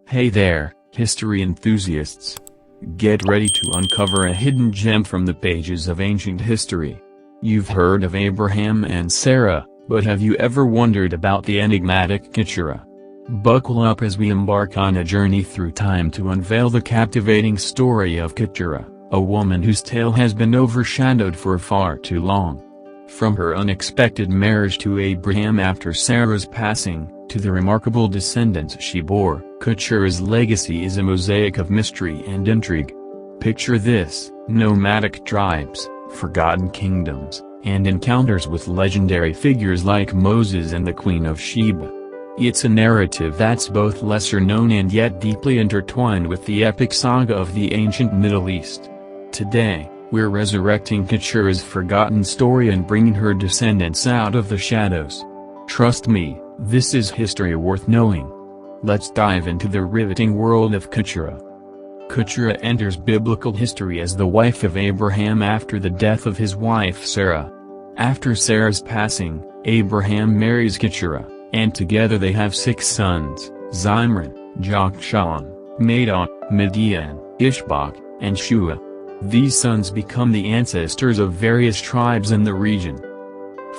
Hey there, history enthusiasts. Get ready to uncover a hidden gem from the pages of ancient history. You've heard of Abraham and Sarah, but have you ever wondered about the enigmatic KETURAH? Buckle up as we embark on a journey through time to unveil the captivating story of KETURAH, a woman whose tale has been overshadowed for far too long. From her unexpected marriage to Abraham after Sarah's passing, to the remarkable descendants she bore, KETURAH's legacy is a mosaic of mystery and intrigue. Picture this: nomadic tribes, forgotten kingdoms, and encounters with legendary figures like Moses and the Queen of Sheba. It's a narrative that's both lesser known and yet deeply intertwined with the epic saga of the ancient Middle East. Today, we're resurrecting KETURAH's forgotten story and bringing her descendants out of the shadows. Trust me, this is history worth knowing. Let's dive into the riveting world of KETURAH. KETURAH enters biblical history as the wife of Abraham after the death of his wife Sarah. After Sarah's passing, Abraham marries KETURAH, and together they have 6 sons: Zimran, Jokshan, Madon, Midian, Ishbak, and Shua. These sons become the ancestors of various tribes in the region.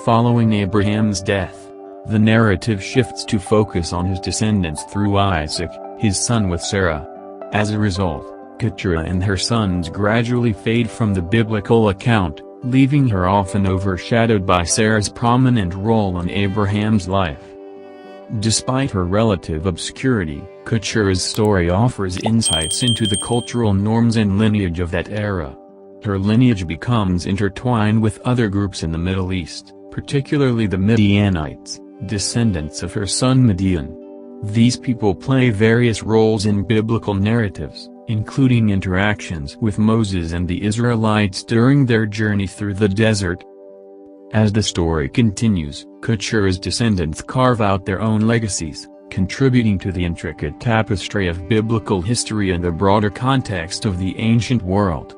Following Abraham's death, the narrative shifts to focus on his descendants through Isaac, his son with Sarah. As a result, KETURAH and her sons gradually fade from the biblical account, leaving her often overshadowed by Sarah's prominent role in Abraham's life. Despite her relative obscurity, KETURAH's story offers insights into the cultural norms and lineage of that era. Her lineage becomes intertwined with other groups in the Middle East, particularly the Midianites, descendants of her son Midian. These people play various roles in biblical narratives, including interactions with Moses and the Israelites during their journey through the desert. As the story continues, KETURAH's descendants carve out their own legacies, contributing to the intricate tapestry of biblical history and the broader context of the ancient world.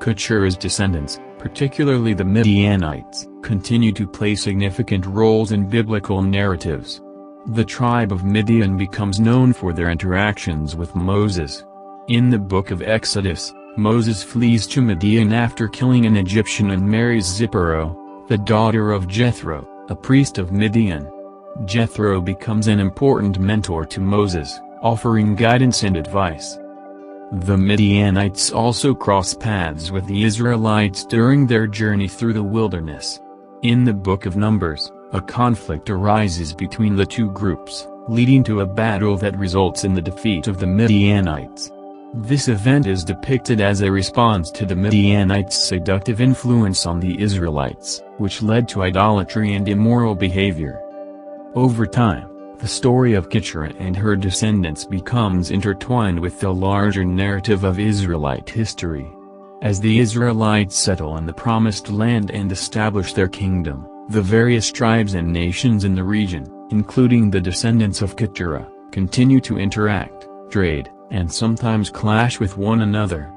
KETURAH's descendants, particularly the Midianites, continue to play significant roles in biblical narratives. The tribe of Midian becomes known for their interactions with Moses. In the book of Exodus, Moses flees to Midian after killing an Egyptian and marries Zipporah, the daughter of Jethro, a priest of Midian. Jethro becomes an important mentor to Moses, offering guidance and advice. The Midianites also cross paths with the Israelites during their journey through the wilderness. In the book of Numbers, a conflict arises between the two groups, leading to a battle that results in the defeat of the Midianites. This event is depicted as a response to the Midianites' seductive influence on the Israelites, which led to idolatry and immoral behavior. Over time, the story of KETURAH and her descendants becomes intertwined with the larger narrative of Israelite history. As the Israelites settle in the Promised Land and establish their kingdom, the various tribes and nations in the region, including the descendants of KETURAH, continue to interact, trade, and sometimes clash with one another.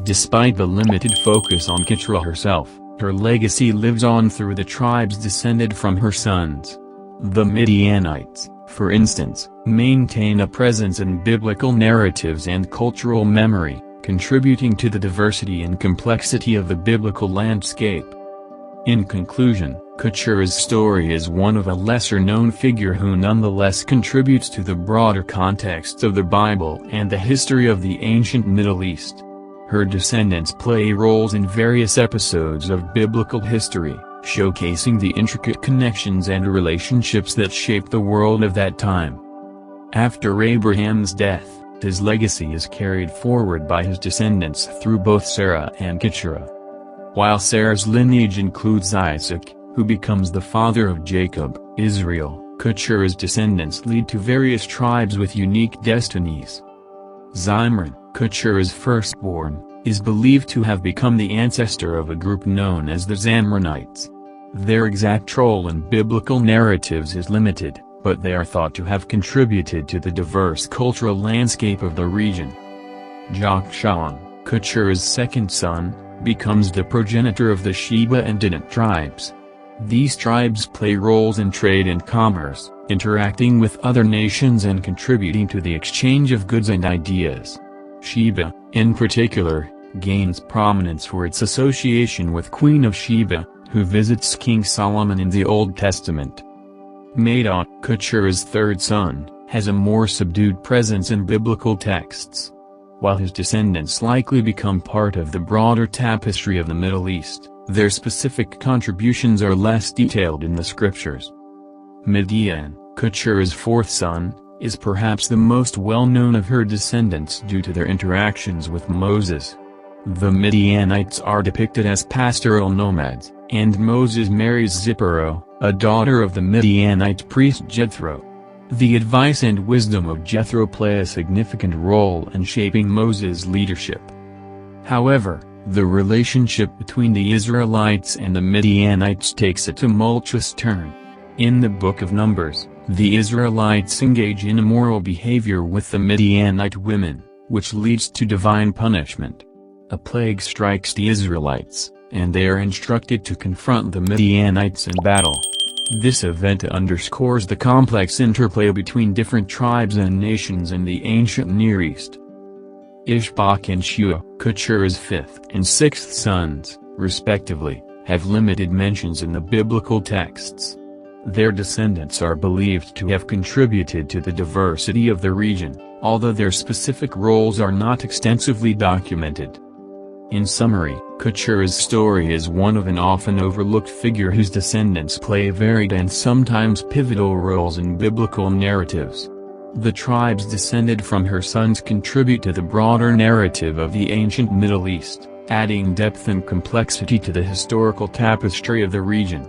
Despite the limited focus on KETURAH herself, her legacy lives on through the tribes descended from her sons. The Midianites, for instance, maintain a presence in biblical narratives and cultural memory, contributing to the diversity and complexity of the biblical landscape. In conclusion, KETURAH's story is one of a lesser-known figure who nonetheless contributes to the broader context of the Bible and the history of the ancient Middle East. Her descendants play roles in various episodes of biblical history, showcasing the intricate connections and relationships that shaped the world of that time. After Abraham's death, his legacy is carried forward by his descendants through both Sarah and KETURAH. While Sarah's lineage includes Isaac, who becomes the father of Jacob, Israel, KETURAH's descendants lead to various tribes with unique destinies. Zimran, KETURAH's firstborn, is believed to have become the ancestor of a group known as the Zamranites. Their exact role in biblical narratives is limited, but they are thought to have contributed to the diverse cultural landscape of the region. Jokshan, KETURAH's second son, becomes the progenitor of the Sheba and Dedan tribes. These tribes play roles in trade and commerce, interacting with other nations and contributing to the exchange of goods and ideas. Sheba, in particular, gains prominence for its association with Queen of Sheba, who visits King Solomon in the Old Testament. Madon, KETURAH's third son, has a more subdued presence in biblical texts. While his descendants likely become part of the broader tapestry of the Middle East, their specific contributions are less detailed in the scriptures. Midian, KETURAH's fourth son, is perhaps the most well-known of her descendants due to their interactions with Moses. The Midianites are depicted as pastoral nomads, and Moses marries Zipporah, a daughter of the Midianite priest Jethro. The advice and wisdom of Jethro play a significant role in shaping Moses' leadership. However, the relationship between the Israelites and the Midianites takes a tumultuous turn. In the Book of Numbers, the Israelites engage in immoral behavior with the Midianite women, which leads to divine punishment. A plague strikes the Israelites, and they are instructed to confront the Midianites in battle. This event underscores the complex interplay between different tribes and nations in the ancient Near East. Ishbak and Shua, KETURAH's fifth and sixth sons, respectively, have limited mentions in the biblical texts. Their descendants are believed to have contributed to the diversity of the region, although their specific roles are not extensively documented. In summary, KETURAH's story is one of an often overlooked figure whose descendants play varied and sometimes pivotal roles in biblical narratives. The tribes descended from her sons contribute to the broader narrative of the ancient Middle East, adding depth and complexity to the historical tapestry of the region.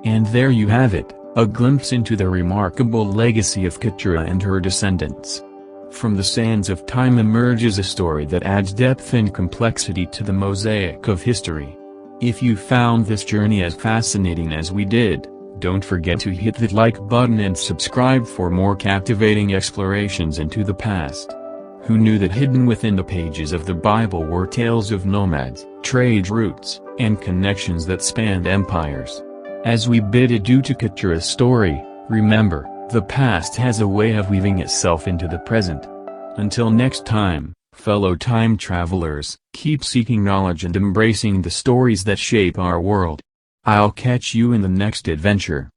And there you have it, a glimpse into the remarkable legacy of KETURAH and her descendants. From the sands of time emerges a story that adds depth and complexity to the mosaic of history. If you found this journey as fascinating as we did, don't forget to hit that like button and subscribe for more captivating explorations into the past. Who knew that hidden within the pages of the Bible were tales of nomads, trade routes, and connections that spanned empires? As we bid adieu to KETURAH's story, remember, the past has a way of weaving itself into the present. Until next time, fellow time travelers, keep seeking knowledge and embracing the stories that shape our world. I'll catch you in the next adventure.